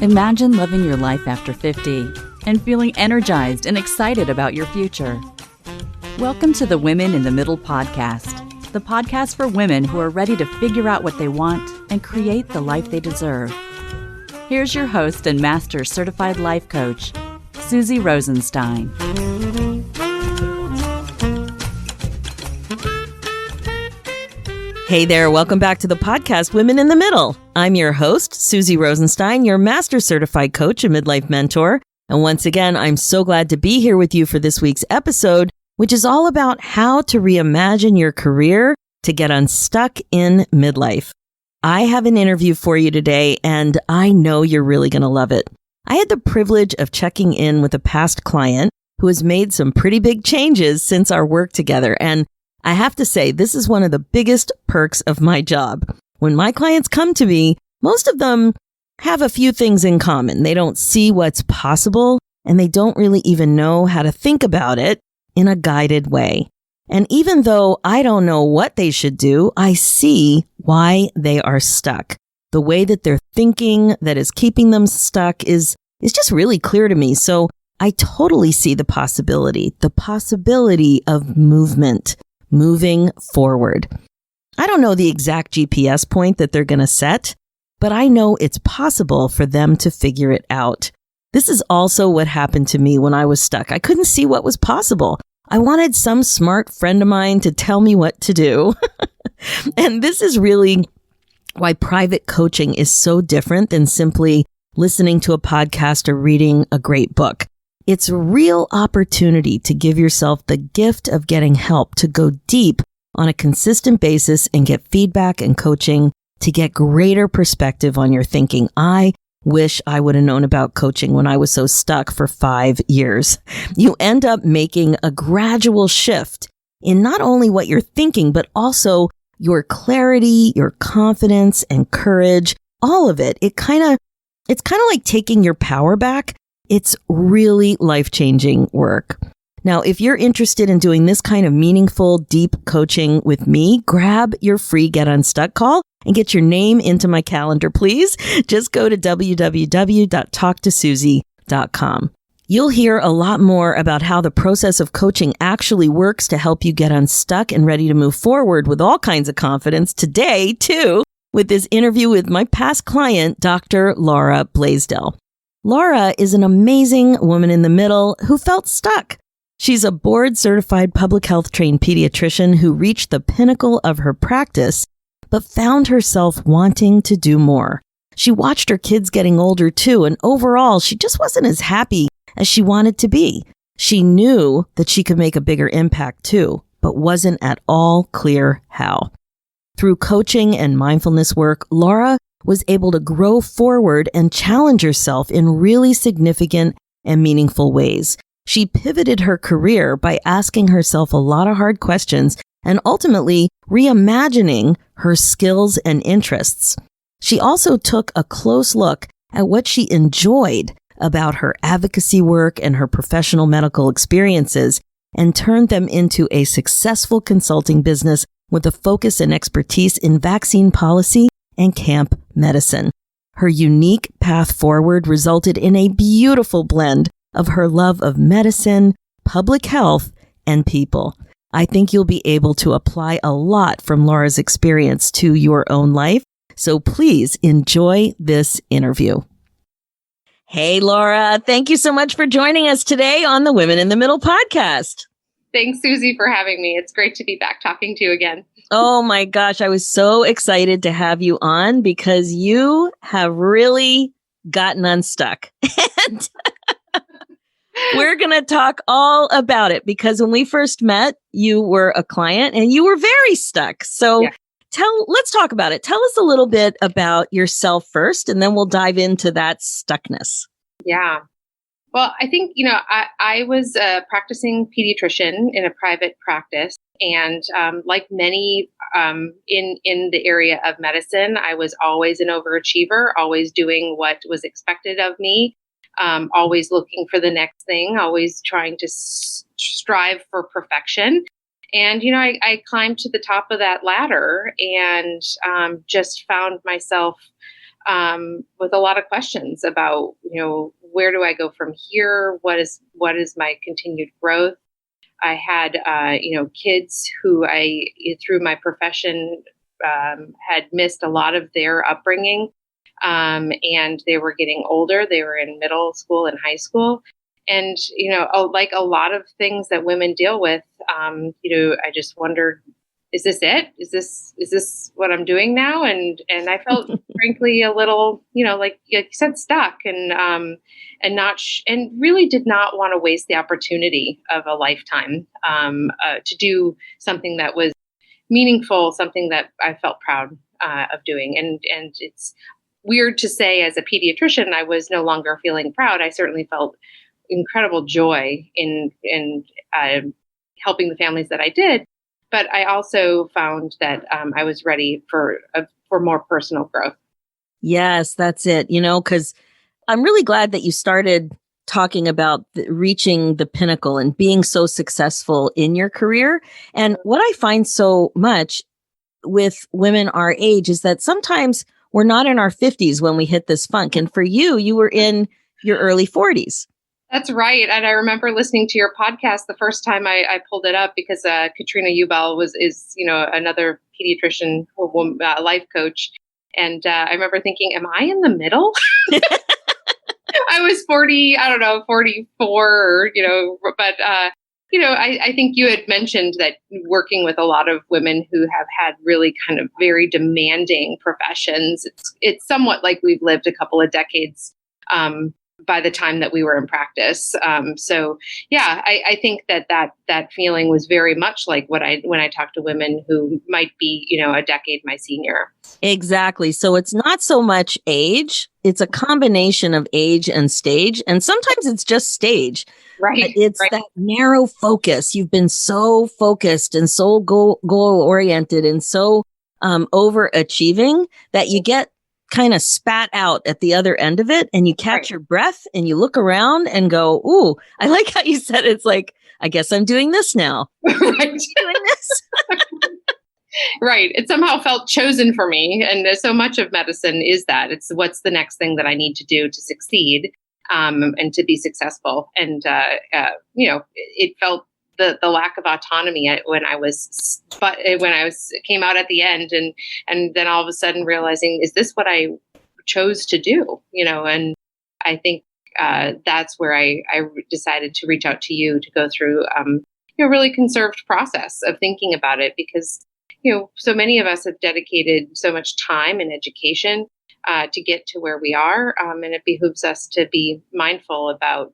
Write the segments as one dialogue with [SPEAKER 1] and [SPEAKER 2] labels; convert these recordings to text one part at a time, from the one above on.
[SPEAKER 1] Imagine living your life after 50 and feeling energized and excited about your future. Welcome to the Women in the Middle podcast, the podcast for women who are ready to figure out what they want and create the life they deserve. Here's your host and master certified life coach, Susie Rosenstein.
[SPEAKER 2] Hey there, welcome back to the podcast, Women in the Middle. I'm your host, Susie Rosenstein, your master certified coach and midlife mentor. And once again, I'm so glad to be here with you for this week's episode, which is all about how to reimagine your career to get unstuck in midlife. I have an interview for you today, and I know you're really going to love it. I had the privilege of checking in with a past client who has made some pretty big changes since our work together, and I have to say, this is one of the biggest perks of my job. When my clients come to me, most of them have a few things in common. They don't see what's possible, and they don't really even know how to think about it in a guided way. And even though I don't know what they should do, I see why they are stuck. The way that they're thinking that is keeping them stuck is just really clear to me. So I totally see the possibility of movement. Moving forward. I don't know the exact GPS point that they're going to set, but I know it's possible for them to figure it out. This is also what happened to me when I was stuck. I couldn't see what was possible. I wanted some smart friend of mine to tell me what to do. And this is really why private coaching is so different than simply listening to a podcast or reading a great book. It's a real opportunity to give yourself the gift of getting help to go deep on a consistent basis and get feedback and coaching to get greater perspective on your thinking. I wish I would have known about coaching when I was so stuck for 5 years. You end up making a gradual shift in not only what you're thinking, but also your clarity, your confidence and courage, all of it. It's kind of like taking your power back. It's really life-changing work. Now, if you're interested in doing this kind of meaningful, deep coaching with me, grab your free Get Unstuck call and get your name into my calendar, please. Just go to www.talktosusie.com. You'll hear a lot more about how the process of coaching actually works to help you get unstuck and ready to move forward with all kinds of confidence today, too, with this interview with my past client, Dr. Laura Blaisdell. Laura is an amazing woman in the middle who felt stuck. She's a board-certified public health trained pediatrician who reached the pinnacle of her practice, but found herself wanting to do more. She watched her kids getting older too, and overall, she just wasn't as happy as she wanted to be. She knew that she could make a bigger impact too, but wasn't at all clear how. Through coaching and mindfulness work, Laura was able to grow forward and challenge herself in really significant and meaningful ways. She pivoted her career by asking herself a lot of hard questions and ultimately reimagining her skills and interests. She also took a close look at what she enjoyed about her advocacy work and her professional medical experiences and turned them into a successful consulting business with a focus and expertise in vaccine policy and camp medicine. Her unique path forward resulted in a beautiful blend of her love of medicine, public health, and people. I think you'll be able to apply a lot from Laura's experience to your own life, so please enjoy this interview. Hey, Laura, thank you so much for joining us today on the Women in the Middle podcast.
[SPEAKER 3] Thanks, Susie, for having me. It's great to be back talking to you again.
[SPEAKER 2] Oh my gosh, I was so excited to have you on because you have really gotten unstuck. And we're going to talk all about it because when we first met, you were a client and you were very stuck. So yeah. Let's talk about it. Tell us a little bit about yourself first, and then we'll dive into that stuckness.
[SPEAKER 3] Yeah. Well, I think, I was a practicing pediatrician in a private practice. And like many in the area of medicine, I was always an overachiever, always doing what was expected of me, always looking for the next thing, always trying to strive for perfection. And, I climbed to the top of that ladder and just found myself with a lot of questions about, where do I go from here? What is my continued growth? I had, kids who through my profession, had missed a lot of their upbringing. And they were getting older. They were in middle school and high school. And, like a lot of things that women deal with, I just wondered, is this it? Is this what I'm doing now? And I felt frankly a little, like you said, stuck and and really did not want to waste the opportunity of a lifetime to do something that was meaningful, something that I felt proud of doing. And it's weird to say, as a pediatrician, I was no longer feeling proud. I certainly felt incredible joy in helping the families that I did, but I also found that I was ready for more personal growth.
[SPEAKER 2] Yes, that's it. Because I'm really glad that you started talking about reaching the pinnacle and being so successful in your career. And what I find so much with women our age is that sometimes we're not in our 50s when we hit this funk. And for you, you were in your early 40s.
[SPEAKER 3] That's right. And I remember listening to your podcast the first time I pulled it up because Katrina Ubel is another pediatrician, life coach. And I remember thinking, am I in the middle? I was 40, I don't know, 44, but, I think you had mentioned that working with a lot of women who have had really kind of very demanding professions, it's somewhat like we've lived a couple of decades by the time that we were in practice. So yeah, I think that feeling was very much like when I talk to women who might be, a decade my senior.
[SPEAKER 2] Exactly. So it's not so much age, it's a combination of age and stage. And sometimes it's just stage.
[SPEAKER 3] Right.
[SPEAKER 2] It's
[SPEAKER 3] right.
[SPEAKER 2] that narrow focus. You've been so focused and so goal oriented and so overachieving that you get kind of spat out at the other end of it, and you catch your breath and you look around and go, ooh, I like how you said it's like, I guess I'm doing this now.
[SPEAKER 3] Right.
[SPEAKER 2] Doing this.
[SPEAKER 3] Right. It somehow felt chosen for me. And so much of medicine is that it's what's the next thing that I need to do to succeed and to be successful. And, it felt the lack of autonomy when I came out at the end and then all of a sudden realizing, is this what I chose to do? And I think that's where I decided to reach out to you to go through a really conserved process of thinking about it, because so many of us have dedicated so much time and education to get to where we are. And it behooves us to be mindful about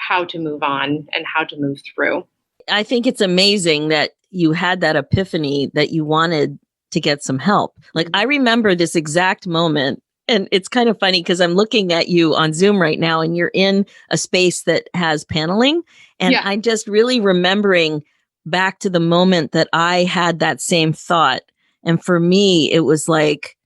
[SPEAKER 3] how to move on and how to move through.
[SPEAKER 2] I think it's amazing that you had that epiphany that you wanted to get some help. Like, I remember this exact moment, and it's kind of funny because I'm looking at you on Zoom right now and you're in a space that has paneling. And I'm just really remembering back to the moment that I had that same thought. And for me, it was like,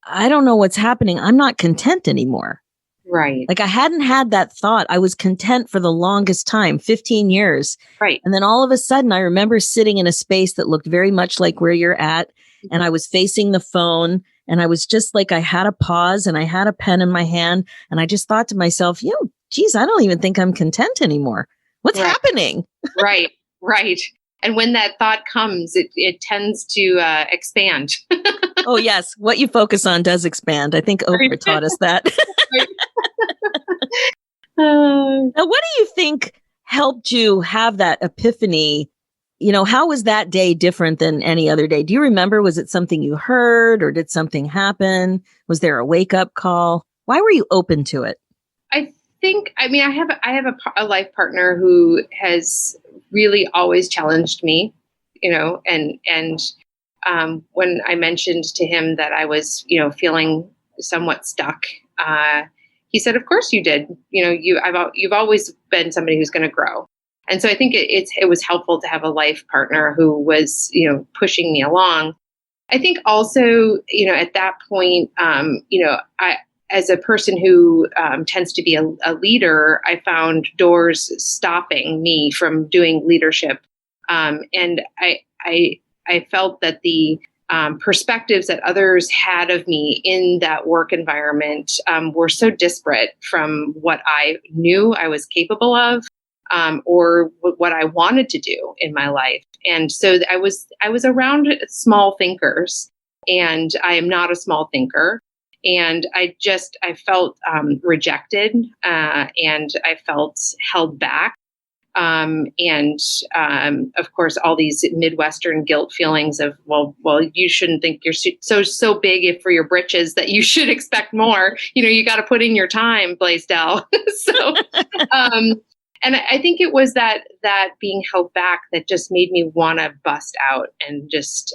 [SPEAKER 2] I don't know what's happening. I'm not content anymore.
[SPEAKER 3] Right.
[SPEAKER 2] Like, I hadn't had that thought. I was content for the longest time, 15 years.
[SPEAKER 3] Right.
[SPEAKER 2] And then all of a sudden, I remember sitting in a space that looked very much like where you're at. And I was facing the phone, and I was just like, I had a pause and I had a pen in my hand. And I just thought to myself, geez, I don't even think I'm content anymore. What's happening?
[SPEAKER 3] Right. Right. And when that thought comes, it tends to expand.
[SPEAKER 2] Oh, yes. What you focus on does expand. I think Oprah taught us that. Now, what do you think helped you have that epiphany? How was that day different than any other day? Do you remember? Was it something you heard, or did something happen? Was there a wake-up call? Why were you open to it?
[SPEAKER 3] I have a life partner who has really always challenged me, and when I mentioned to him that I was, feeling somewhat stuck, he said, "Of course you did. You've always been somebody who's going to grow." And so I think it was helpful to have a life partner who was, pushing me along. I think also, at that point, as a person who tends to be a leader, I found doors stopping me from doing leadership And I felt that the perspectives that others had of me in that work environment were so disparate from what I knew I was capable of, or what I wanted to do in my life. And so I was around small thinkers, and I am not a small thinker. And I felt rejected, and I felt held back. Of course, all these Midwestern guilt feelings of, well, you shouldn't think you're so big if for your britches that you should expect more. You got to put in your time, Blaisdell. So, and I think it was that being held back that just made me want to bust out, and just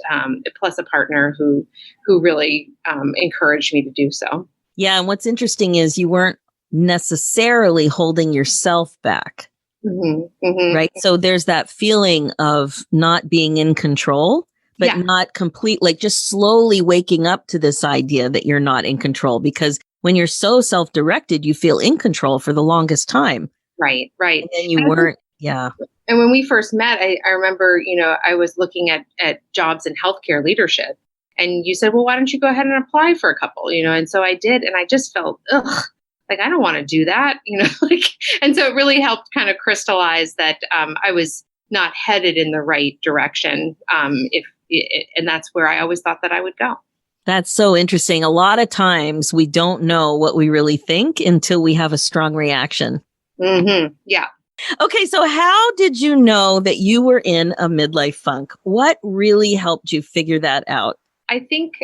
[SPEAKER 3] plus a partner who really encouraged me to do so.
[SPEAKER 2] Yeah, and what's interesting is you weren't necessarily holding yourself back.
[SPEAKER 3] Mm-hmm, mm-hmm.
[SPEAKER 2] Right. So there's that feeling of not being in control, but not complete, like just slowly waking up to this idea that you're not in control, because when you're so self-directed, you feel in control for the longest time.
[SPEAKER 3] Right.
[SPEAKER 2] And then you weren't. Yeah.
[SPEAKER 3] And when we first met, I remember, I was looking at jobs in healthcare leadership, and you said, well, why don't you go ahead and apply for a couple, and so I did. And I just felt, like, I don't want to do that, and so it really helped kind of crystallize that I was not headed in the right direction. And that's where I always thought that I would go.
[SPEAKER 2] That's so interesting. A lot of times we don't know what we really think until we have a strong reaction.
[SPEAKER 3] Mm-hmm. Yeah.
[SPEAKER 2] Okay. So how did you know that you were in a midlife funk? What really helped you figure that out?
[SPEAKER 3] I think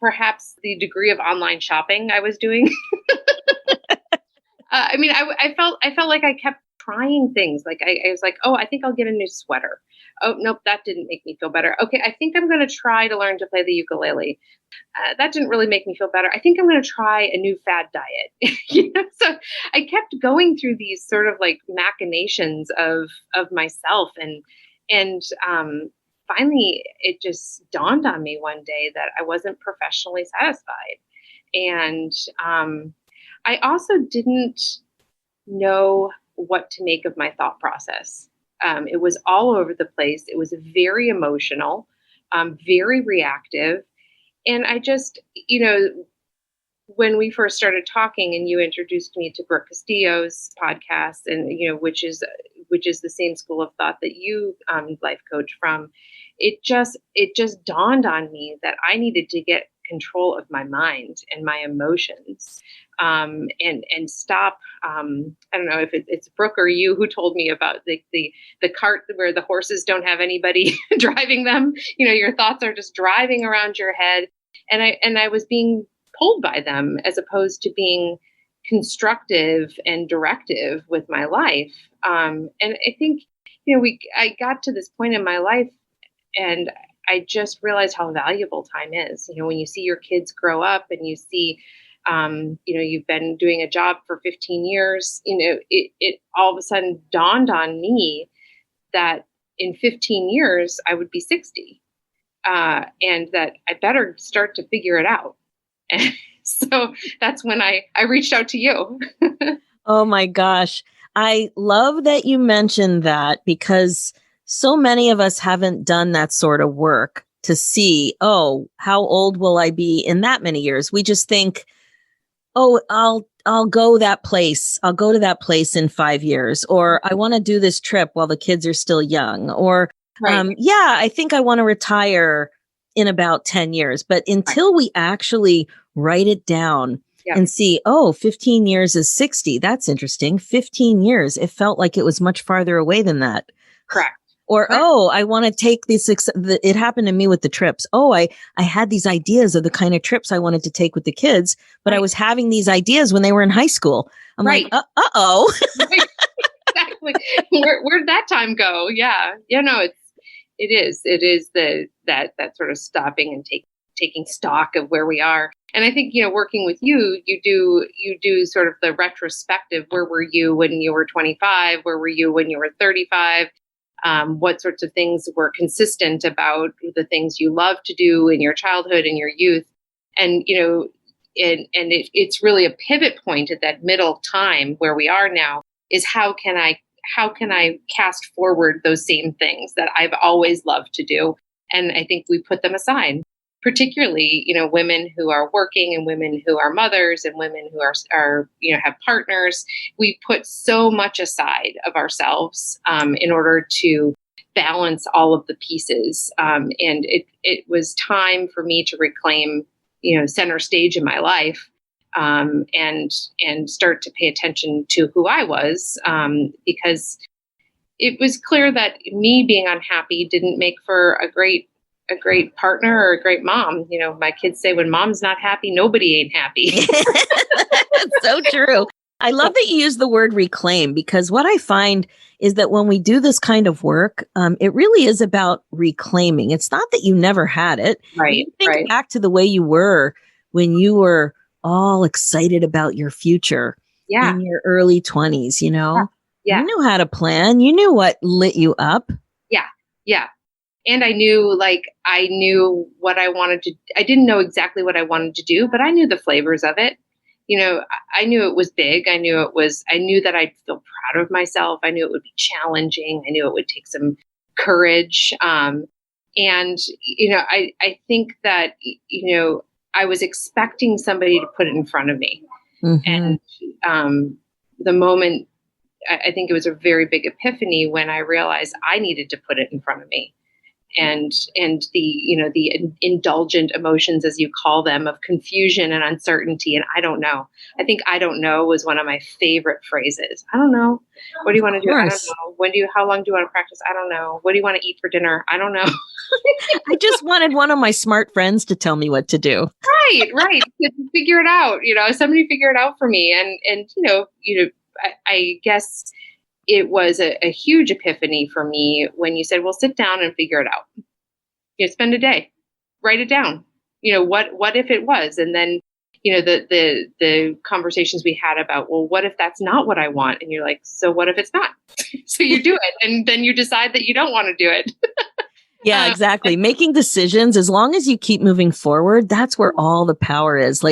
[SPEAKER 3] perhaps the degree of online shopping I was doing. I felt like I kept trying things. Like I was like, oh, I think I'll get a new sweater. Oh, nope, that didn't make me feel better. Okay, I think I'm going to try to learn to play the ukulele. That didn't really make me feel better. I think I'm going to try a new fad diet. So I kept going through these sort of like machinations of myself, and finally it just dawned on me one day that I wasn't professionally satisfied, and I also didn't know what to make of my thought process. It was all over the place. It was very emotional, very reactive. And I just, when we first started talking and you introduced me to Brooke Castillo's podcast, and, which is the same school of thought that you life coach from, it just dawned on me that I needed to get control of my mind and my emotions, and stop. I don't know if it's Brooke or you who told me about the cart where the horses don't have anybody driving them. Your thoughts are just driving around your head, and I was being pulled by them as opposed to being constructive and directive with my life. And I think I got to this point in my life, and I just realized how valuable time is. When you see your kids grow up and you see, you've been doing a job for 15 years, it all of a sudden dawned on me that in 15 years I would be 60, and that I better start to figure it out. And so that's when I reached out to you.
[SPEAKER 2] Oh my gosh. I love that you mentioned that, because so many of us haven't done that sort of work to see, oh, how old will I be in that many years? We just think, oh, I'll go that place. I'll go to that place in 5 years, or I want to do this trip while the kids are still young, or
[SPEAKER 3] Right.
[SPEAKER 2] I think I want to retire in about 10 years. But until we actually write it down and see, 15 years is 60. That's interesting. 15 years. It felt like it was much farther away than that.
[SPEAKER 3] Correct.
[SPEAKER 2] Or, I want to take this. It happened to me with the trips. I had these ideas of the kind of trips I wanted to take with the kids, but I was having these ideas when they were in high school. I'm like, uh-oh.
[SPEAKER 3] Right. Exactly. Where'd that time go? Yeah. It is that sort of stopping and taking stock of where we are. And I think, working with you do sort of the retrospective. Where were you when you were 25? Where were you when you were 35? What sorts of things were consistent about the things you loved to do in your childhood and your youth? And, it's really a pivot point at that middle time where we are now, is how can I how can I cast forward those same things that I've always loved to do? And I think we put them aside, particularly, women who are working and women who are mothers and women who are have partners. We put so much aside of ourselves in order to balance all of the pieces. And it was time for me to reclaim, center stage in my life, and start to pay attention to who I was, because it was clear that me being unhappy didn't make for a great partner or a great mom. My kids say, when mom's not happy, nobody ain't happy.
[SPEAKER 2] That's so true. I love that you use the word reclaim, because what I find is that when we do this kind of work, it really is about reclaiming. It's not that you never had it.
[SPEAKER 3] Right.
[SPEAKER 2] You think back to the way you were when you were all excited about your future in your early 20s,
[SPEAKER 3] Yeah.
[SPEAKER 2] You knew how to plan. You knew what lit you up.
[SPEAKER 3] Yeah. Yeah. And I knew what I wanted to, I didn't know exactly what I wanted to do, but I knew the flavors of it. I knew it was big. I knew that I'd feel proud of myself. I knew it would be challenging. I knew it would take some courage. And, I think that, I was expecting somebody to put it in front of me. Mm-hmm. And the moment, I think it was a very big epiphany when I realized I needed to put it in front of me. And the indulgent emotions, as you call them, of confusion and uncertainty. And I don't know. I think I don't know was one of my favorite phrases. I don't know. What do you want to do? I don't know. How long do you want to practice? I don't know. What do you want to eat for dinner? I don't know.
[SPEAKER 2] I just wanted one of my smart friends to tell me what to do.
[SPEAKER 3] Right. To figure it out. Somebody figure it out for me. And I guess it was a huge epiphany for me when you said, well, sit down and figure it out. Spend a day, write it down. What if it was? And then, the conversations we had about, well, what if that's not what I want? And you're like, so what if it's not? So you do it. And then you decide that you don't want to do it.
[SPEAKER 2] Yeah, exactly. Making decisions, as long as you keep moving forward, that's where all the power is.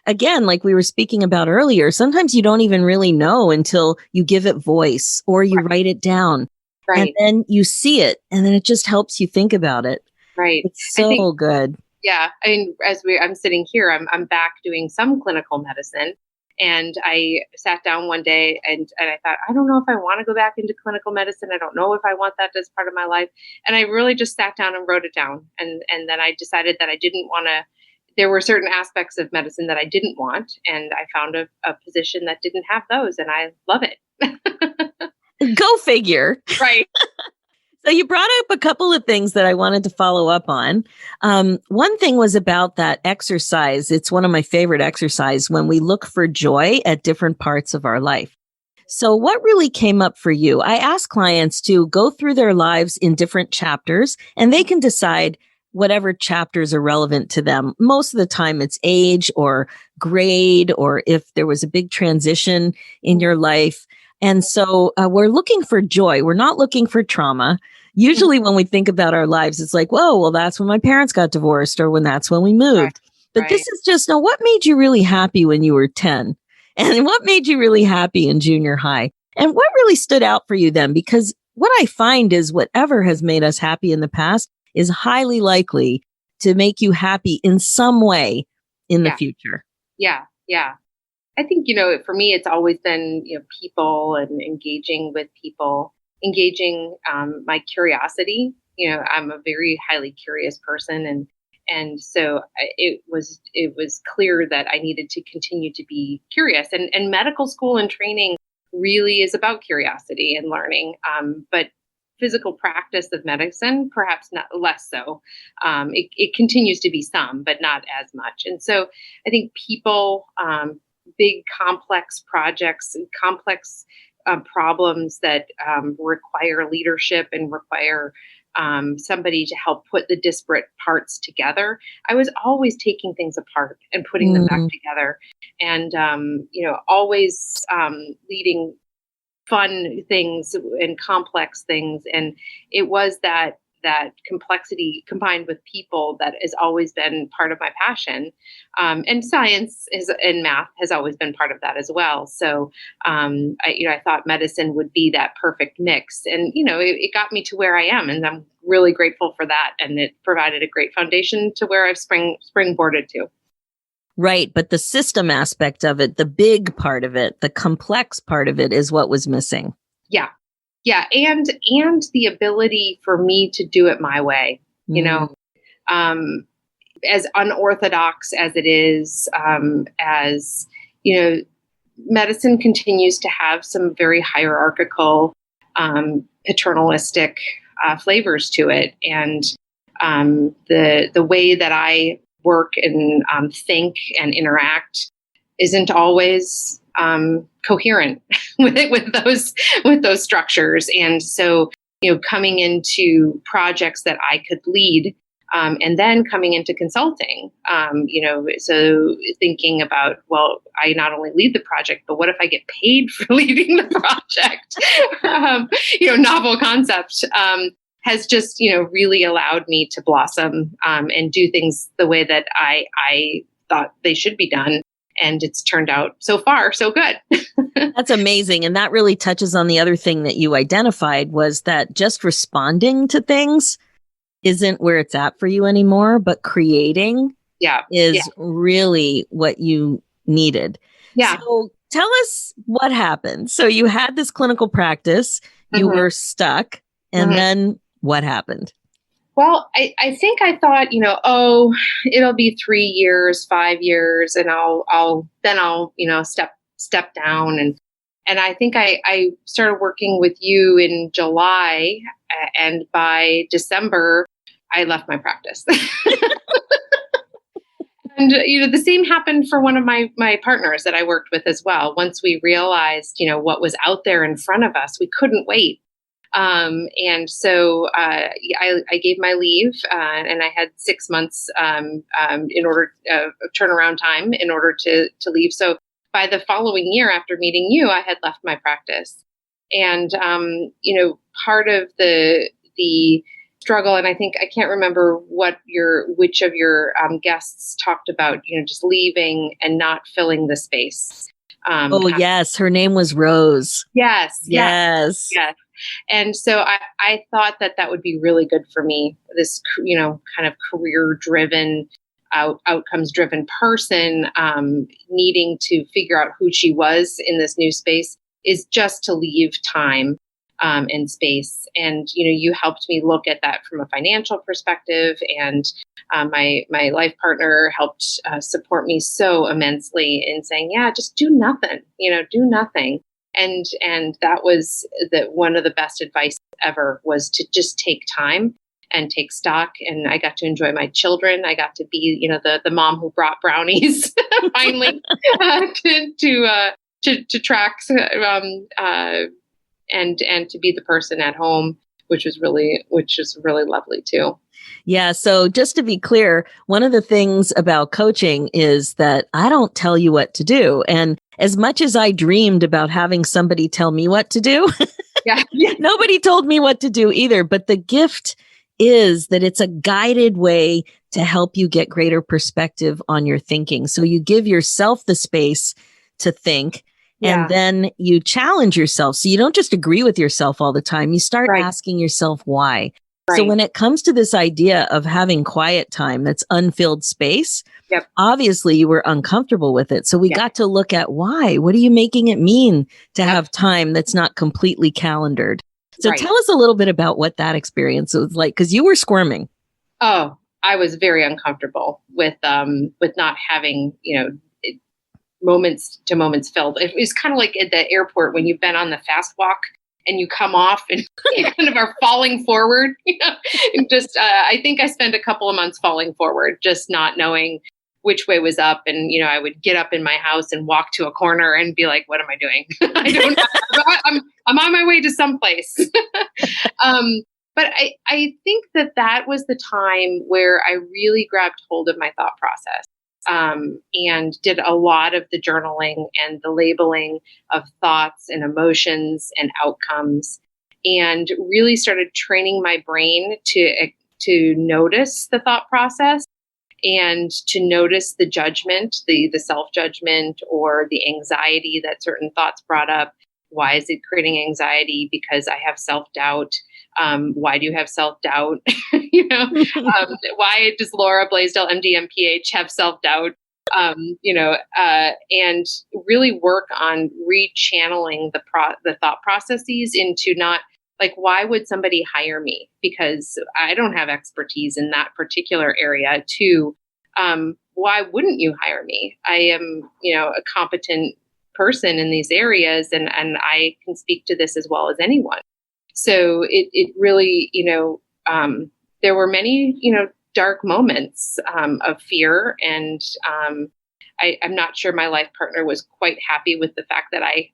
[SPEAKER 2] Again, like we were speaking about earlier, sometimes you don't even really know until you give it voice or you write it down. Right. And then you see it, and then it just helps you think about it.
[SPEAKER 3] Right.
[SPEAKER 2] It's so good.
[SPEAKER 3] Yeah. I mean, I'm sitting here, I'm back doing some clinical medicine. And I sat down one day and I thought, I don't know if I want to go back into clinical medicine. I don't know if I want that as part of my life. And I really just sat down and wrote it down. And then I decided that I didn't want to, there were certain aspects of medicine that I didn't want. And I found a position that didn't have those. And I love it.
[SPEAKER 2] Go figure.
[SPEAKER 3] Right.
[SPEAKER 2] So you brought up a couple of things that I wanted to follow up on. One thing was about that exercise. It's one of my favorite exercises when we look for joy at different parts of our life. So what really came up for you? I ask clients to go through their lives in different chapters, and they can decide whatever chapters are relevant to them. Most of the time it's age or grade, or if there was a big transition in your life. And so we're looking for joy. We're not looking for trauma. Usually when we think about our lives, it's like, whoa, well, that's when my parents got divorced or that's when we moved. Right. But this is just, now, what made you really happy when you were 10? And what made you really happy in junior high? And what really stood out for you then? Because what I find is whatever has made us happy in the past is highly likely to make you happy in some way in the future.
[SPEAKER 3] Yeah. I think, for me, it's always been, people and engaging with people, engaging my curiosity. I'm a very highly curious person. And so it was clear that I needed to continue to be curious. And medical school and training really is about curiosity and learning. But physical practice of medicine, perhaps not less so. It continues to be some, but not as much. And so I think people, big complex projects, complex problems that require leadership and require somebody to help put the disparate parts together. I was always taking things apart and putting them back together, and always leading fun things and complex things. And it was that that complexity combined with people that has always been part of my passion. And science and math has always been part of that as well. So, I thought medicine would be that perfect mix. And, it got me to where I am. And I'm really grateful for that. And it provided a great foundation to where I've springboarded to.
[SPEAKER 2] Right. But the system aspect of it, the big part of it, the complex part of it is what was missing.
[SPEAKER 3] Yeah. Yeah. And the ability for me to do it my way, as unorthodox as it is, medicine continues to have some very hierarchical, paternalistic flavors to it. And the way that I work and think and interact isn't always coherent with those structures. And so, coming into projects that I could lead, and then coming into consulting, so thinking about, well, I not only lead the project, but what if I get paid for leading the project? Novel concept has just, really allowed me to blossom and do things the way that I thought they should be done. And it's turned out so far so good.
[SPEAKER 2] That's amazing. And that really touches on the other thing that you identified, was that just responding to things isn't where it's at for you anymore, but creating is really what you needed.
[SPEAKER 3] Yeah.
[SPEAKER 2] So tell us what happened. So you had this clinical practice, you were stuck, and then what happened?
[SPEAKER 3] Well, I think I thought, it'll be 3 years, 5 years, and I'll step down. And I think I started working with you in July, and by December, I left my practice. And, the same happened for one of my partners that I worked with as well. Once we realized, what was out there in front of us, we couldn't wait. And so I gave my leave, and I had 6 months in order turnaround time in order to leave. So by the following year, after meeting you, I had left my practice. And part of the struggle, and I think I can't remember which of your guests talked about, just leaving and not filling the space.
[SPEAKER 2] Yes, her name was Rose.
[SPEAKER 3] Yes. And so I thought that would be really good for me, this, kind of career-driven, outcomes-driven person, needing to figure out who she was in this new space, is just to leave time and space. And, you helped me look at that from a financial perspective, and my life partner helped support me so immensely in saying, yeah, just do nothing, do nothing. And that was one of the best advice ever, was to just take time and take stock. And I got to enjoy my children. I got to be, the mom who brought brownies finally to tracks, and to be the person at home, which is really lovely too.
[SPEAKER 2] Yeah. So just to be clear, one of the things about coaching is that I don't tell you what to do. And as much as I dreamed about having somebody tell me what to do, nobody told me what to do either. But the gift is that it's a guided way to help you get greater perspective on your thinking. So you give yourself the space to think. And then you challenge yourself. So you don't just agree with yourself all the time. You start asking yourself why. Right. So when it comes to this idea of having quiet time that's unfilled space, obviously you were uncomfortable with it. So we got to look at why. What are you making it mean to have time that's not completely calendared? So tell us a little bit about what that experience was like, because you were squirming.
[SPEAKER 3] Oh, I was very uncomfortable with not having, moments to moments filled. It was kind of like at the airport when you've been on the fast walk and you come off and you kind of are falling forward. And just I think I spent a couple of months falling forward, just not knowing which way was up. And, I would get up in my house and walk to a corner and be like, what am I doing? I don't know. I'm on my way to someplace. But I think that was the time where I really grabbed hold of my thought process. And did a lot of the journaling and the labeling of thoughts and emotions and outcomes. and really started training my brain to notice the thought process and to notice the judgment, the self-judgment or the anxiety that certain thoughts brought up. Why is it creating anxiety? Because I have self-doubt. Why do you have self-doubt? Why does Laura Blaisdell, MD, MPH, have self-doubt? And really work on rechanneling the thought processes into not like, why would somebody hire me? Because I don't have expertise in that particular area. Why wouldn't you hire me? I am, a competent person in these areas, and I can speak to this as well as anyone. So it really, there were many, dark moments of fear, and I'm not sure my life partner was quite happy with the fact that I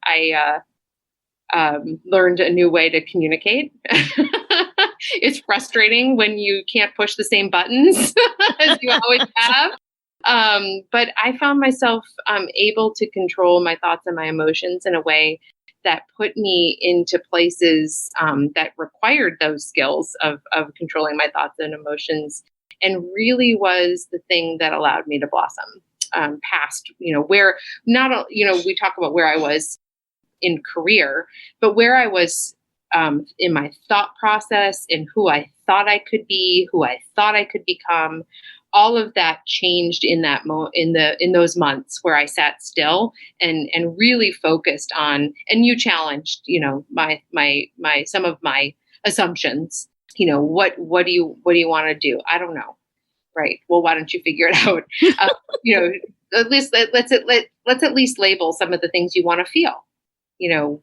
[SPEAKER 3] learned a new way to communicate. It's frustrating when you can't push the same buttons as you always have. But I found myself able to control my thoughts and my emotions in a way that put me into places that required those skills of controlling my thoughts and emotions, and really was the thing that allowed me to blossom past, where not, we talk about where I was in career, but where I was in my thought process, in who I thought I could be, who I thought I could become. All of that changed in that in those months where I sat still and really focused on, and you challenged, my some of my assumptions. What do you want to do? I don't know. Right. Well, why don't you figure it out? At least let's at least label some of the things you want to feel.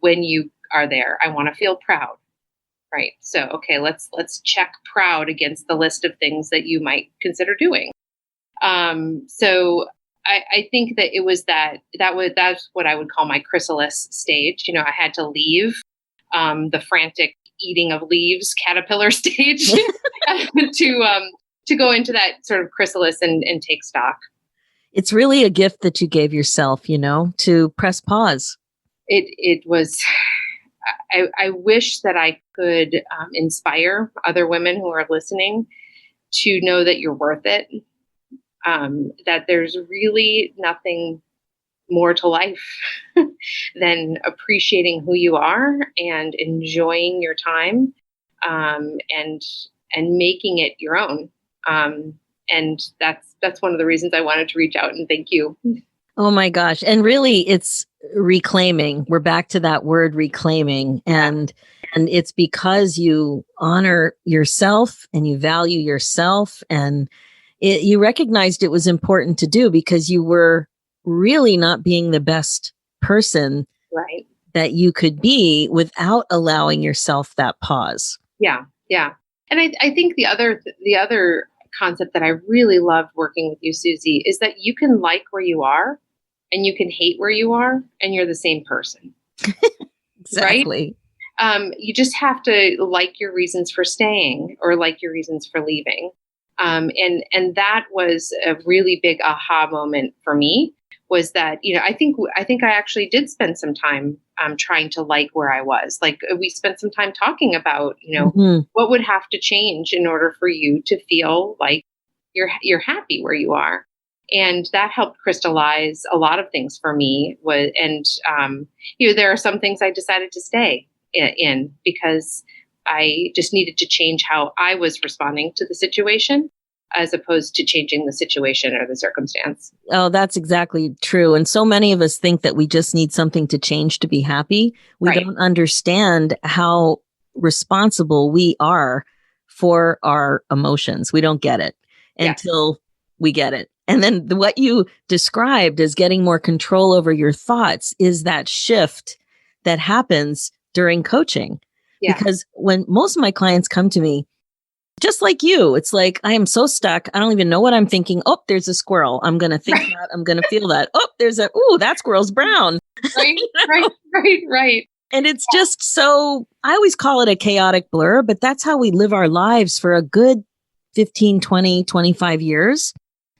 [SPEAKER 3] When you are there, I want to feel proud. Right. So, okay, let's check proud against the list of things that you might consider doing. So I think that it was that's what I would call my chrysalis stage. I had to leave the frantic eating of leaves caterpillar stage to go into that sort of chrysalis and take stock.
[SPEAKER 2] It's really a gift that you gave yourself, to press pause.
[SPEAKER 3] It was. I wish that I could inspire other women who are listening to know that you're worth it, that there's really nothing more to life than appreciating who you are and enjoying your time, and making it your own. And that's one of the reasons I wanted to reach out and thank you.
[SPEAKER 2] Oh my gosh. And really it's reclaiming. We're back to that word reclaiming. And it's because you honor yourself and you value yourself, and you recognized it was important to do because you were really not being the best person
[SPEAKER 3] right
[SPEAKER 2] that you could be without allowing yourself that pause.
[SPEAKER 3] Yeah. And I think the other concept that I really loved working with you, Susie, is that you can like where you are and you can hate where you are, and you're the same person.
[SPEAKER 2] Exactly.
[SPEAKER 3] Right? You just have to like your reasons for staying or like your reasons for leaving. And that was a really big aha moment for me, was that, I think I actually did spend some time trying to like where I was. Like we spent some time talking about, what would have to change in order for you to feel like you're happy where you are. And that helped crystallize a lot of things for me. There are some things I decided to stay in because I just needed to change how I was responding to the situation, as opposed to changing the situation or the circumstance.
[SPEAKER 2] Oh, that's exactly true. And so many of us think that we just need something to change to be happy. We
[SPEAKER 3] Right.
[SPEAKER 2] don't understand how responsible we are for our emotions. We don't get it until we get it. And then what you described as getting more control over your thoughts is that shift that happens during coaching.
[SPEAKER 3] Yeah.
[SPEAKER 2] Because when most of my clients come to me, just like you, it's like, I am so stuck. I don't even know what I'm thinking. Oh, there's a squirrel. I'm going to think that. I'm going to feel that. Oh, that squirrel's brown.
[SPEAKER 3] Right.
[SPEAKER 2] And it's just so, I always call it a chaotic blur, but that's how we live our lives for a good 15, 20, 25 years.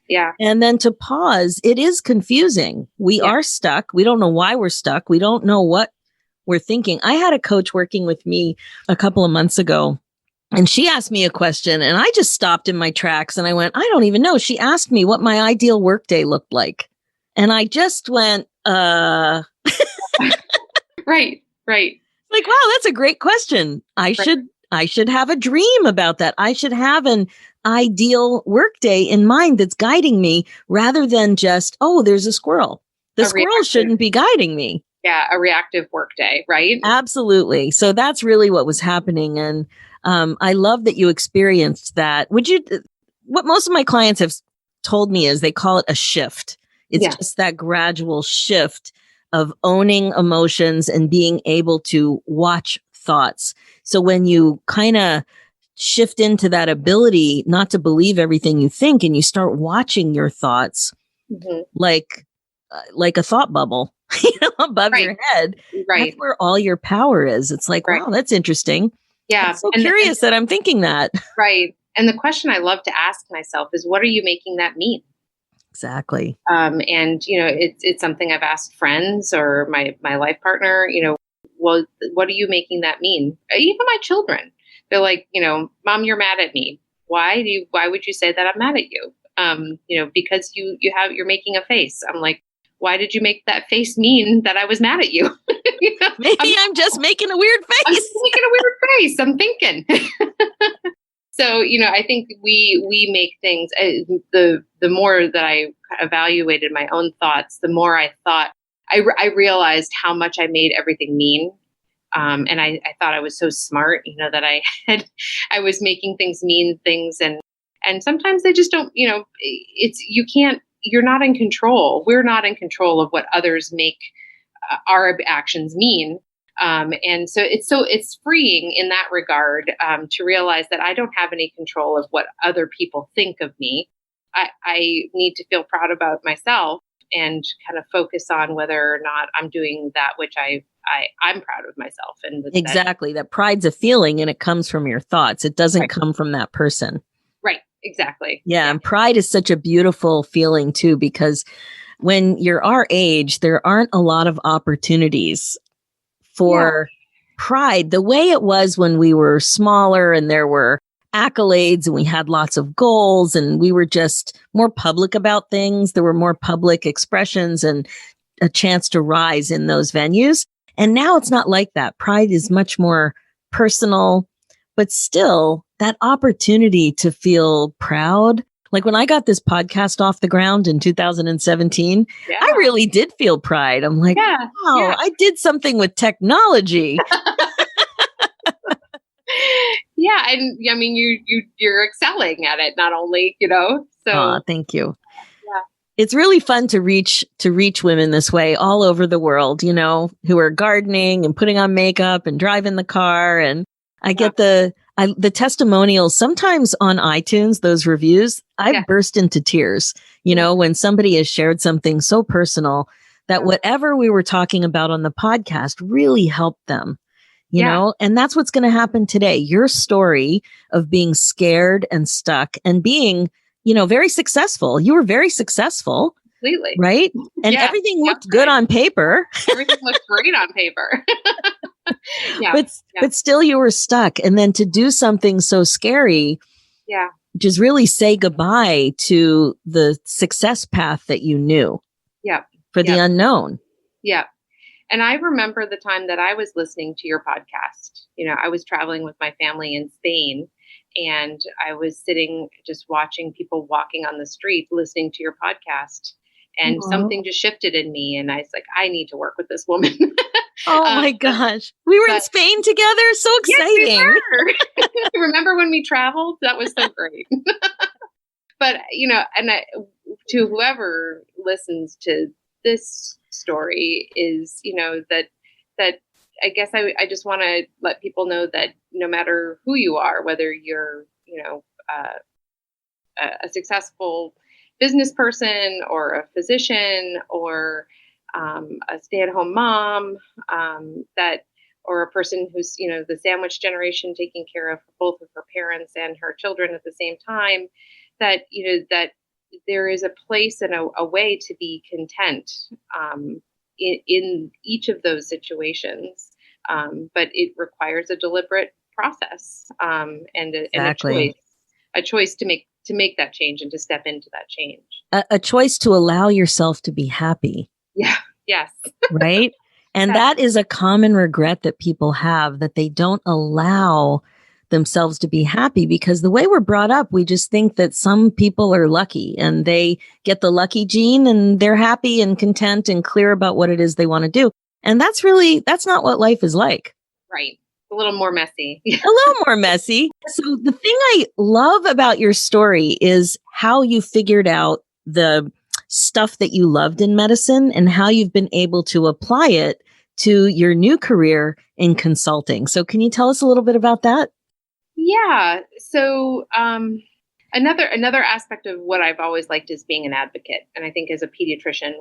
[SPEAKER 3] Yeah.
[SPEAKER 2] And then to pause, it is confusing. We are stuck. We don't know why we're stuck. We don't know what we're thinking. I had a coach working with me a couple of months ago, and she asked me a question, and I just stopped in my tracks and I went, I don't even know. She asked me what my ideal workday looked like. And I just went,
[SPEAKER 3] Right.
[SPEAKER 2] like, wow, that's a great question. I should have a dream about that. I should have an ideal workday in mind that's guiding me rather than just, oh, there's a squirrel. The squirrel shouldn't be guiding me.
[SPEAKER 3] Yeah, a reactive workday, right?
[SPEAKER 2] Absolutely. So that's really what was happening. And I love that you experienced that. What most of my clients have told me is they call it a shift. It's just that gradual shift of owning emotions and being able to watch thoughts. So when you kind of shift into that ability not to believe everything you think and you start watching your thoughts like a thought bubble, above your head, that's where all your power is. It's like, wow, that's interesting.
[SPEAKER 3] Yeah.
[SPEAKER 2] I'm so curious that I'm thinking that.
[SPEAKER 3] Right. And the question I love to ask myself is, what are you making that mean?
[SPEAKER 2] Exactly.
[SPEAKER 3] And, it's something I've asked friends or my life partner, well, what are you making that mean? Even my children, they're like, Mom, you're mad at me. Why would you say that I'm mad at you? Because you're making a face. I'm like, why did you make that face mean that I was mad at you?
[SPEAKER 2] Maybe I'm just making a weird face.
[SPEAKER 3] I'm just making a weird face. I'm thinking. So, I think we make things, the more that I evaluated my own thoughts, the more I thought, I realized how much I made everything mean. And I thought I was so smart, that I was making things mean things. And sometimes they just don't, you're not in control. We're not in control of what others make our actions mean. And so it's freeing in that regard, to realize that I don't have any control of what other people think of me. I need to feel proud about myself and kind of focus on whether or not I'm doing that which I'm proud of myself. And
[SPEAKER 2] exactly. That pride's a feeling and it comes from your thoughts. It doesn't come from that person.
[SPEAKER 3] Right. Exactly.
[SPEAKER 2] Yeah. And pride is such a beautiful feeling too, because when you're our age, there aren't a lot of opportunities for pride the way it was when we were smaller and there were accolades and we had lots of goals and we were just more public about things. There were more public expressions and a chance to rise in those venues. And now it's not like that. Pride is much more personal, but still that opportunity to feel proud. Like when I got this podcast off the ground in 2017, I really did feel pride. I'm like, wow, I did something with technology.
[SPEAKER 3] Yeah. And I mean, you're excelling at it, not only, so.
[SPEAKER 2] Thank you.
[SPEAKER 3] Yeah.
[SPEAKER 2] It's really fun to reach women this way all over the world, who are gardening and putting on makeup and driving the car. And I get the testimonials sometimes on iTunes, those reviews. I burst into tears, when somebody has shared something so personal that whatever we were talking about on the podcast really helped them, and that's what's going to happen today. Your story of being scared and stuck and being, very successful. You were very successful.
[SPEAKER 3] Completely.
[SPEAKER 2] Right? And everything looked good on paper.
[SPEAKER 3] Everything looked great on paper.
[SPEAKER 2] But still you were stuck. And then to do something so scary, which is really say goodbye to the success path that you knew for the unknown.
[SPEAKER 3] Yeah. And I remember the time that I was listening to your podcast. I was traveling with my family in Spain and I was sitting just watching people walking on the street, listening to your podcast. And something just shifted in me. And I was like, I need to work with this woman.
[SPEAKER 2] Oh my gosh. We were in Spain together. So exciting.
[SPEAKER 3] Yes, we were. Remember when we traveled? That was so great. But, and to whoever listens to this story is, that I guess I just want to let people know that no matter who you are, whether you're, a successful business person or a physician or a stay-at-home mom, or a person who's, the sandwich generation, taking care of both of her parents and her children at the same time, that, that there is a place and a way to be content in each of those situations. But it requires a deliberate process and
[SPEAKER 2] Exactly.
[SPEAKER 3] a choice to make that change and to step into that change.
[SPEAKER 2] A choice to allow yourself to be happy.
[SPEAKER 3] Yeah. Yes.
[SPEAKER 2] Right. And
[SPEAKER 3] Yes.
[SPEAKER 2] that is a common regret that people have, that they don't allow themselves to be happy, because the way we're brought up, we just think that some people are lucky and they get the lucky gene and they're happy and content and clear about what it is they want to do. And that's not what life is like.
[SPEAKER 3] Right. A little more messy.
[SPEAKER 2] A little more messy. So the thing I love about your story is how you figured out the stuff that you loved in medicine and how you've been able to apply it to your new career in consulting. So can you tell us a little bit about that?
[SPEAKER 3] Yeah. So another aspect of what I've always liked is being an advocate, and I think as a pediatrician,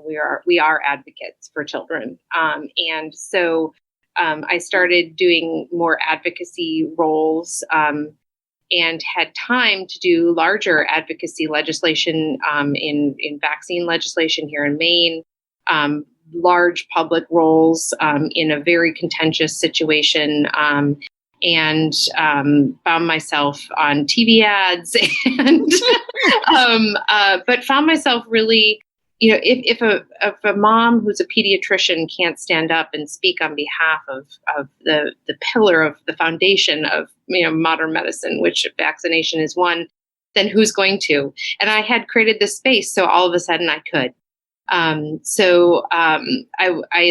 [SPEAKER 3] we are advocates for children. And so I started doing more advocacy roles and had time to do larger advocacy legislation in vaccine legislation here in Maine. Large public roles in a very contentious situation. And found myself on TV ads and but found myself really, if a mom who's a pediatrician can't stand up and speak on behalf of the pillar of the foundation of modern medicine, which vaccination is one, then who's going to? And I had created this space, so all of a sudden I could. I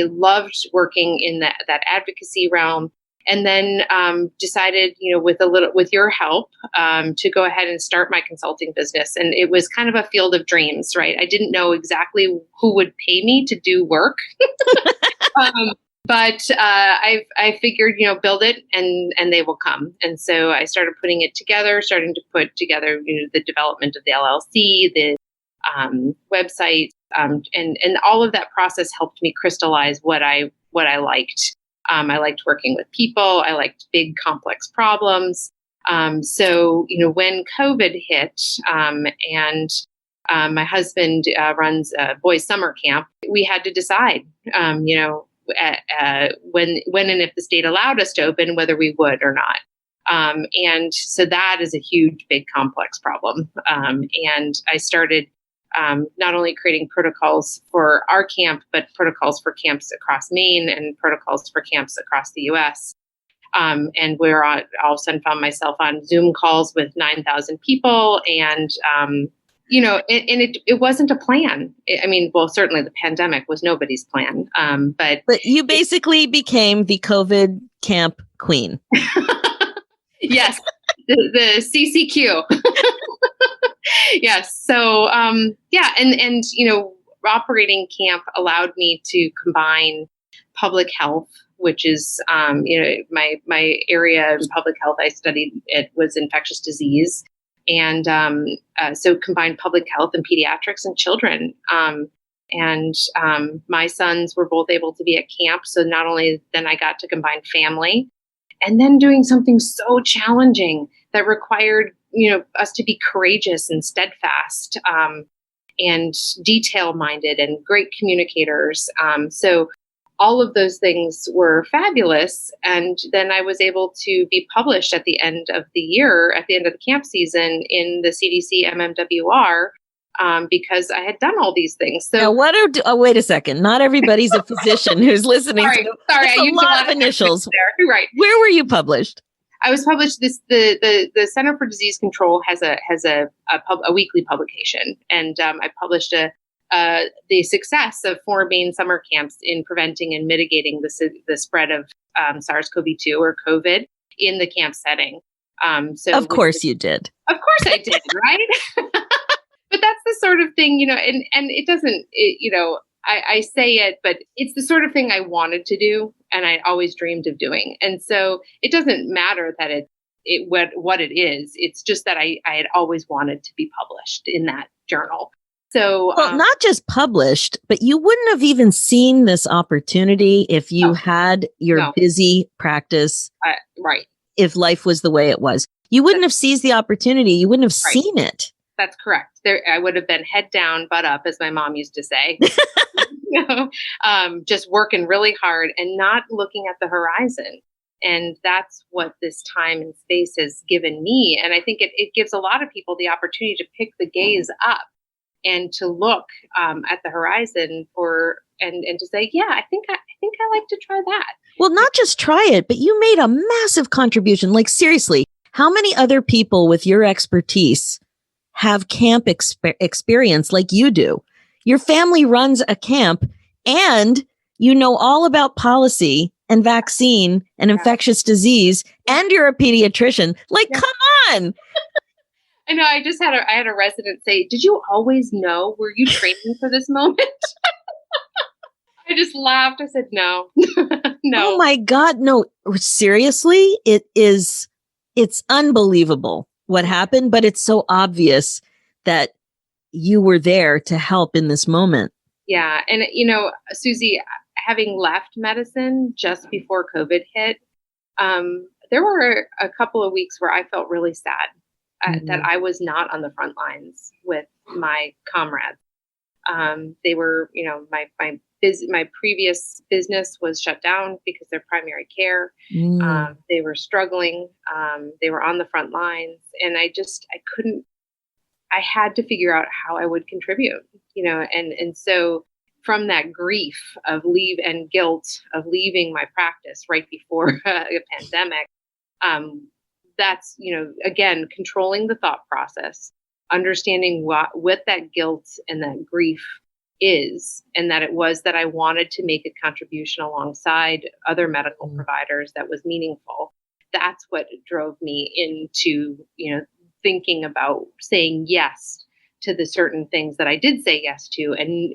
[SPEAKER 3] loved working in that advocacy realm. And then decided, with your help, to go ahead and start my consulting business. And it was kind of a field of dreams, right? I didn't know exactly who would pay me to do work, but I figured, build it and they will come. And so I started putting it together, starting to put together, the development of the LLC, the website, and all of that process helped me crystallize what I liked. I liked working with people. I liked big, complex problems. So when COVID hit, and my husband runs a boys' summer camp, we had to decide, when and if the state allowed us to open, whether we would or not. And so that is a huge, big, complex problem. And I started not only creating protocols for our camp, but protocols for camps across Maine and protocols for camps across the U.S. And where all of a sudden found myself on Zoom calls with 9,000 people. And, it wasn't a plan. Certainly the pandemic was nobody's plan. But
[SPEAKER 2] you basically became the COVID camp queen.
[SPEAKER 3] Yes, the CCQ. Yes. So, and operating camp allowed me to combine public health, which is, my area in public health I studied, it was infectious disease. And so combined public health and pediatrics and children. My sons were both able to be at camp. So not only then I got to combine family and then doing something so challenging that required us to be courageous and steadfast and detail-minded and great communicators. So all of those things were fabulous. And then I was able to be published at the end of the year, at the end of the camp season in the CDC MMWR, because I had done all these things. So
[SPEAKER 2] now wait a second. Not everybody's a physician who's listening.
[SPEAKER 3] Sorry, I used
[SPEAKER 2] a lot of initials
[SPEAKER 3] there. Right.
[SPEAKER 2] Where were you published?
[SPEAKER 3] I was published. The Center for Disease Control has a weekly publication, and I published the success of 4 Maine summer camps in preventing and mitigating the spread of SARS-CoV-2 or COVID in the camp setting. So
[SPEAKER 2] of course you did.
[SPEAKER 3] Of course I did, right? But that's the sort of thing, and it doesn't, I say it, but it's the sort of thing I wanted to do and I always dreamed of doing. And so it doesn't matter that what it is. It's just that I had always wanted to be published in that journal. So,
[SPEAKER 2] not just published, but you wouldn't have even seen this opportunity if you had your busy practice.
[SPEAKER 3] Right.
[SPEAKER 2] If life was the way it was, you wouldn't have seized the opportunity. You wouldn't have seen it.
[SPEAKER 3] That's correct. I would have been head down, butt up, as my mom used to say. just working really hard and not looking at the horizon. And that's what this time and space has given me. And I think it gives a lot of people the opportunity to pick the gaze up and to look at the horizon and to say, yeah, I think I like to try that.
[SPEAKER 2] Well, not just try it, but you made a massive contribution. Like, seriously, how many other people with your expertise have camp experience like you do? Your family runs a camp and you know all about policy and vaccine and infectious disease, and you're a pediatrician. Like, come on.
[SPEAKER 3] I know. I had a resident say, "Did you always know? Were you training for this moment?" I just laughed. I said, "No, no."
[SPEAKER 2] Oh my God. No, seriously, it's unbelievable what happened, but it's so obvious that you were there to help in this moment.
[SPEAKER 3] Yeah. And, Susie, having left medicine just before COVID hit, there were a couple of weeks where I felt really sad that I was not on the front lines with my comrades. They were, my previous business was shut down because their primary care. They were struggling. They were on the front lines, and I had to figure out how I would contribute, and so from that grief of leave and guilt of leaving my practice right before a pandemic, that's, again, controlling the thought process, understanding what that guilt and that grief is, and that it was that I wanted to make a contribution alongside other medical providers that was meaningful. That's what drove me into, thinking about saying yes to the certain things that I did say yes to. And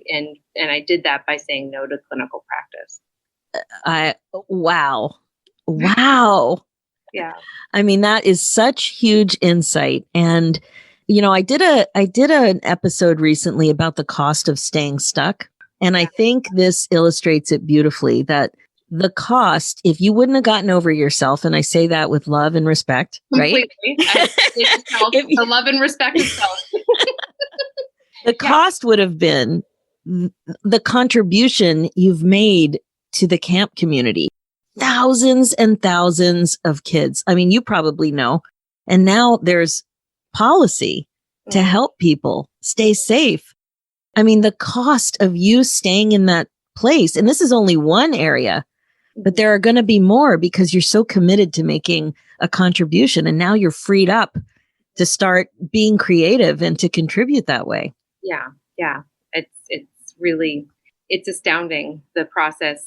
[SPEAKER 3] I did that by saying no to clinical practice.
[SPEAKER 2] Wow.
[SPEAKER 3] Yeah.
[SPEAKER 2] I mean, that is such huge insight. And, I did an episode recently about the cost of staying stuck. And I think this illustrates it beautifully, that the cost, if you wouldn't have gotten over yourself, and I say that with love and respect, right?
[SPEAKER 3] The love and respect itself.
[SPEAKER 2] The cost would have been the contribution you've made to the camp community. Thousands and thousands of kids. I mean, you probably know. And now there's policy to help people stay safe. I mean, the cost of you staying in that place, and this is only one area, but there are going to be more because you're so committed to making a contribution. And now you're freed up to start being creative and to contribute that way.
[SPEAKER 3] Yeah. It's really, it's astounding, the process.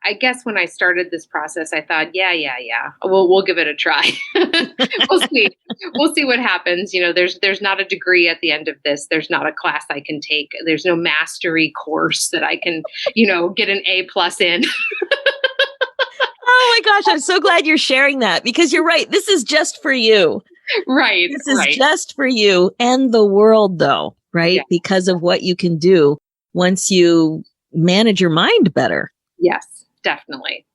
[SPEAKER 3] I guess when I started this process, I thought, yeah, we'll give it a try. We'll see what happens. There's not a degree at the end of this. There's not a class I can take. There's no mastery course that I can, get an A+ in.
[SPEAKER 2] Oh my gosh, I'm so glad you're sharing that, because you're right. This is just for you.
[SPEAKER 3] Right.
[SPEAKER 2] This is just for you and the world, though, right? Yeah. Because of what you can do once you manage your mind better.
[SPEAKER 3] Yes, definitely.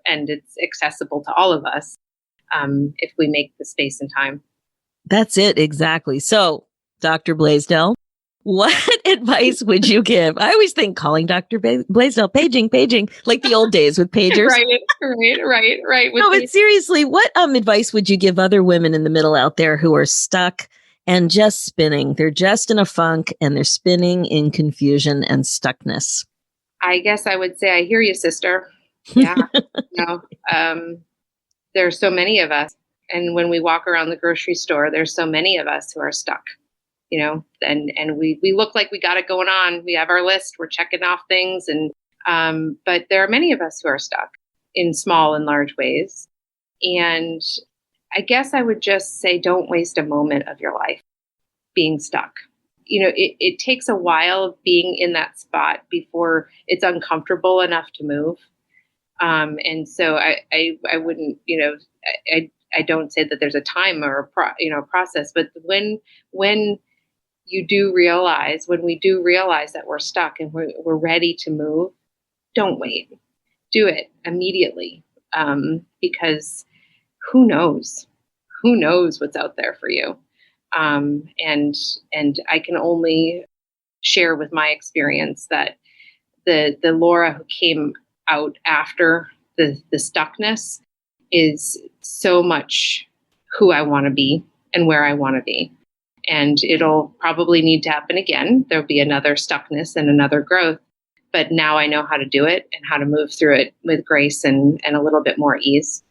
[SPEAKER 3] And it's accessible to all of us if we make the space and time.
[SPEAKER 2] That's it. Exactly. So, Dr. Blaisdell, what advice would you give? I always think calling Dr. Blaisdell, paging, like the old days with pagers.
[SPEAKER 3] Right.
[SPEAKER 2] No, but seriously, what advice would you give other women in the middle out there who are stuck and just spinning? They're just in a funk and they're spinning in confusion and stuckness.
[SPEAKER 3] I guess I would say, I hear you, sister. Yeah. There are so many of us. And when we walk around the grocery store, there's so many of us who are stuck, and we look like we got it going on. We have our list, we're checking off things. But there are many of us who are stuck in small and large ways. And I guess I would just say, don't waste a moment of your life being stuck. It takes a while of being in that spot before it's uncomfortable enough to move. And so I wouldn't, I don't say that there's a time or a process, but when we do realize that we're stuck and we're ready to move, don't wait, do it immediately. Because who knows what's out there for you. And I can only share with my experience that the Laura who came out after the stuckness is so much who I want to be and where I want to be. And it'll probably need to happen again. There'll be another stuckness and another growth. But now I know how to do it and how to move through it with grace and a little bit more ease.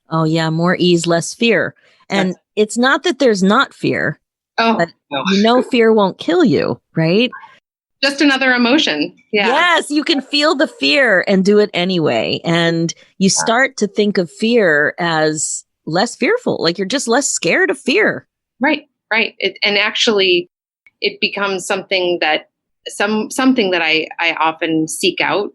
[SPEAKER 2] Oh, yeah. More ease, less fear. And it's not that there's not fear. But fear won't kill you, right?
[SPEAKER 3] Just another emotion. Yeah.
[SPEAKER 2] Yes, you can feel the fear and do it anyway. And you start to think of fear as less fearful, like you're just less scared of fear.
[SPEAKER 3] Right. And actually, it becomes something that I often seek out.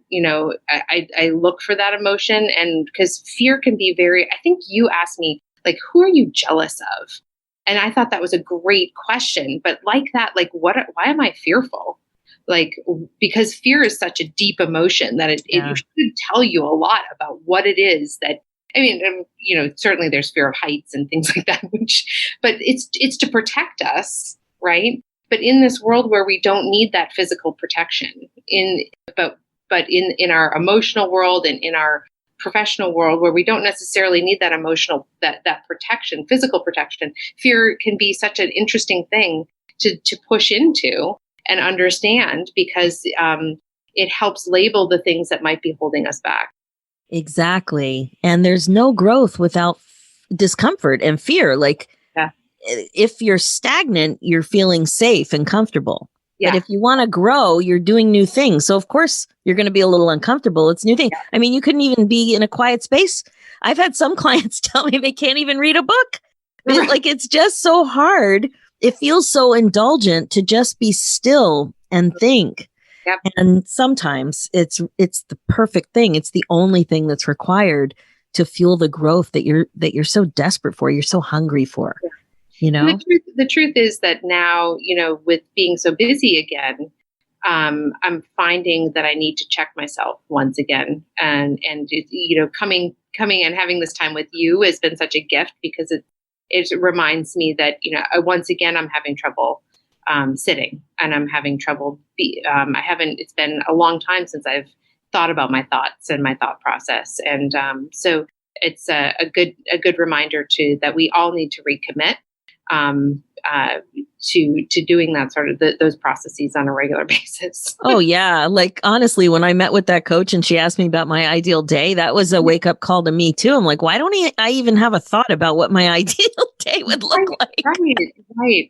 [SPEAKER 3] I look for that emotion, and because fear can be I think you asked me, like, who are you jealous of? And I thought that was a great question. But like that, like, why am I fearful? Like, because fear is such a deep emotion that it should tell you a lot about what it is that, certainly there's fear of heights and things like that, but it's to protect us, right? But in this world where we don't need that physical protection, but in our emotional world and in our professional world where we don't necessarily need that emotional, that protection, physical protection, fear can be such an interesting thing to push into and understand, because it helps label the things that might be holding us back.
[SPEAKER 2] Exactly. And there's no growth without discomfort and fear. Like, if you're stagnant, you're feeling safe and comfortable. Yeah. But if you want to grow, you're doing new things. So of course you're going to be a little uncomfortable. It's new thing. Yeah. I mean, you couldn't even be in a quiet space. I've had some clients tell me they can't even read a book. Right. Like, it's just so hard. It feels so indulgent to just be still and think. Yep. And sometimes it's the perfect thing. It's the only thing that's required to fuel the growth that you're so desperate for. You're so hungry for. Yeah.
[SPEAKER 3] The truth is that now, with being so busy again, I'm finding that I need to check myself once again. And coming and having this time with you has been such a gift, because it reminds me that, once again, I'm having trouble sitting, and I'm having trouble. It's been a long time since I've thought about my thoughts and my thought process. And so it's a good reminder that we all need to recommit to doing that sort of those processes on a regular basis.
[SPEAKER 2] Oh yeah. Like, honestly, when I met with that coach and she asked me about my ideal day, that was a wake up call to me too. I'm like, why don't I even have a thought about what my ideal day would look like?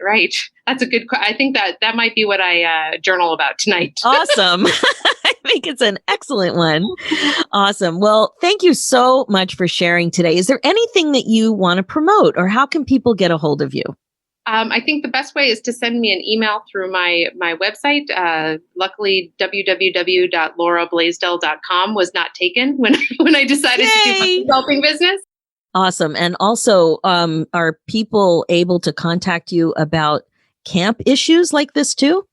[SPEAKER 3] Right. That's a good, I think that might be what I journal about tonight.
[SPEAKER 2] Awesome. I think it's an excellent one. Awesome. Well, thank you so much for sharing today. Is there anything that you want to promote, or how can people get a hold of you?
[SPEAKER 3] I think the best way is to send me an email through my website. Luckily, www.laurablaisdell.com was not taken when I decided to do my consulting business.
[SPEAKER 2] Awesome. And also, are people able to contact you about camp issues like this too?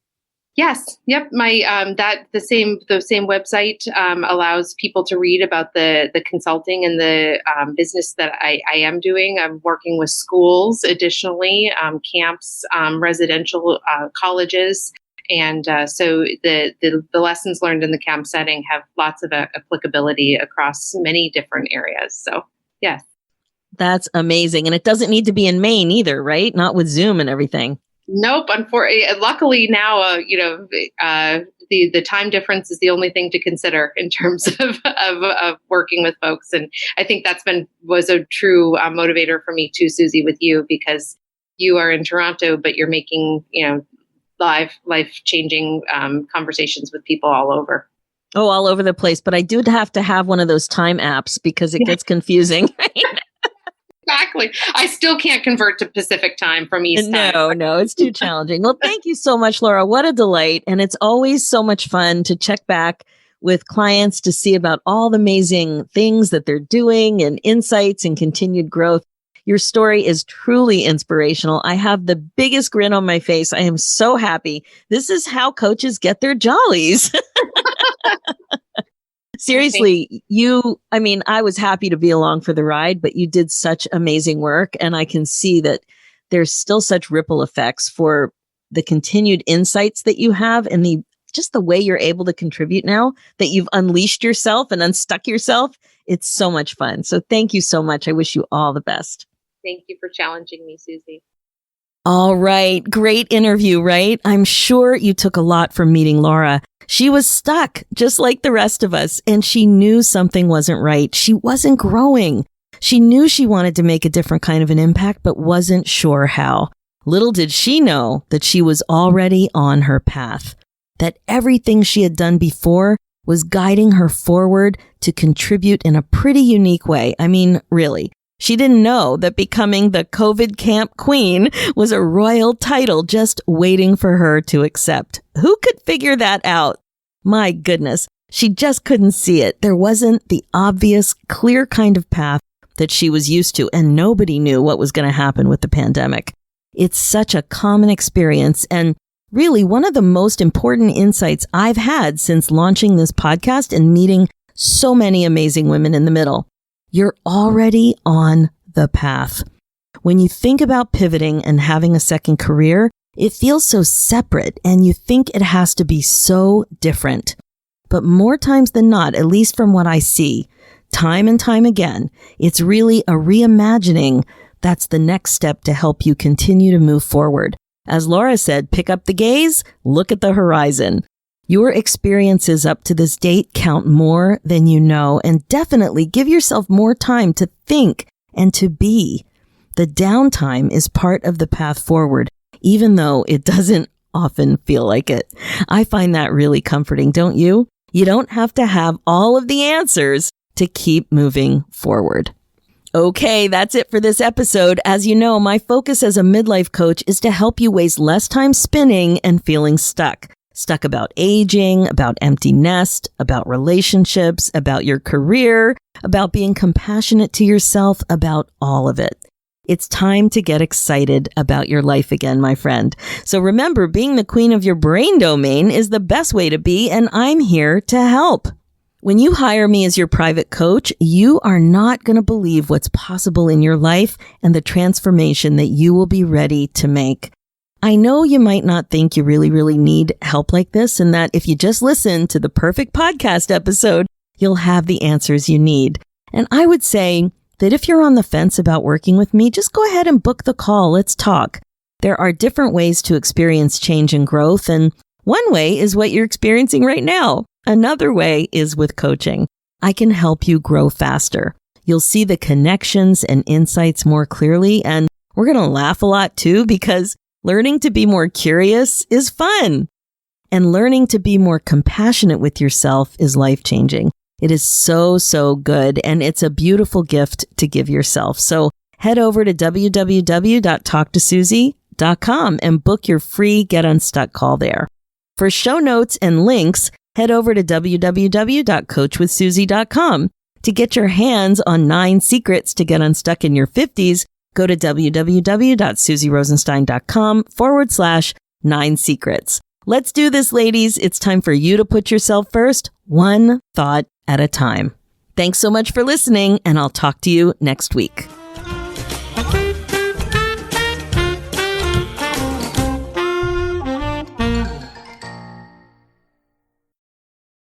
[SPEAKER 3] Yes. Yep. My the same website allows people to read about the consulting and the business that I am doing. I'm working with schools, additionally, camps, residential colleges, and so the lessons learned in the camp setting have lots of applicability across many different areas. So yes,
[SPEAKER 2] that's amazing, and it doesn't need to be in Maine either, right? Not with Zoom and everything.
[SPEAKER 3] Nope. Unfortunately, luckily now, the time difference is the only thing to consider in terms of working with folks, and I think was a true motivator for me too, Susie, with you, because you are in Toronto, but you're making life changing conversations with people all over.
[SPEAKER 2] Oh, all over the place. But I do have to have one of those time apps because it gets confusing.
[SPEAKER 3] Exactly. I still can't convert to Pacific time from East time.
[SPEAKER 2] No, it's too challenging. Well, thank you so much, Laura. What a delight. And it's always so much fun to check back with clients to see about all the amazing things that they're doing and insights and continued growth. Your story is truly inspirational. I have the biggest grin on my face. I am so happy. This is how coaches get their jollies. Seriously, I was happy to be along for the ride, but you did such amazing work. And I can see that there's still such ripple effects for the continued insights that you have and just the way you're able to contribute now that you've unleashed yourself and unstuck yourself. It's so much fun. So thank you so much. I wish you all the best.
[SPEAKER 3] Thank you for challenging me, Susie.
[SPEAKER 2] All right. Great interview, right? I'm sure you took a lot from meeting Laura. She was stuck just like the rest of us, and she knew something wasn't right. She wasn't growing. She knew she wanted to make a different kind of an impact, but wasn't sure how. Little did she know that she was already on her path, that everything she had done before was guiding her forward to contribute in a pretty unique way. I mean, really. She didn't know that becoming the COVID camp queen was a royal title just waiting for her to accept. Who could figure that out? My goodness, she just couldn't see it. There wasn't the obvious, clear kind of path that she was used to, and nobody knew what was going to happen with the pandemic. It's such a common experience, and really one of the most important insights I've had since launching this podcast and meeting so many amazing women in the middle. You're already on the path. When you think about pivoting and having a second career, it feels so separate and you think it has to be so different. But more times than not, at least from what I see, time and time again, it's really a reimagining that's the next step to help you continue to move forward. As Laura said, pick up the gaze, look at the horizon. Your experiences up to this date count more than you know, and definitely give yourself more time to think and to be. The downtime is part of the path forward, even though it doesn't often feel like it. I find that really comforting, don't you? You don't have to have all of the answers to keep moving forward. Okay, that's it for this episode. As you know, my focus as a midlife coach is to help you waste less time spinning and feeling stuck. Stuck about aging, about empty nest, about relationships, about your career, about being compassionate to yourself, about all of it. It's time to get excited about your life again, my friend. So remember, being the queen of your brain domain is the best way to be, and I'm here to help. When you hire me as your private coach, you are not going to believe what's possible in your life and the transformation that you will be ready to make. I know you might not think you really need help like this, and that if you just listen to the perfect podcast episode, you'll have the answers you need. And I would say that if you're on the fence about working with me, just go ahead and book the call. Let's talk. There are different ways to experience change and growth, and one way is what you're experiencing right now. Another way is with coaching. I can help you grow faster. You'll see the connections and insights more clearly, and we're going to laugh a lot too, because learning to be more curious is fun. And learning to be more compassionate with yourself is life-changing. It is so good, and it's a beautiful gift to give yourself. So head over to www.talktosusie.com and book your free Get Unstuck call there. For show notes and links, head over to www.coachwithsusie.com. To get your hands on 9 secrets to get unstuck in your 50s, go to www.susierosenstein.com/9 secrets. Let's do this, ladies. It's time for you to put yourself first, one thought at a time. Thanks so much for listening, and I'll talk to you next week.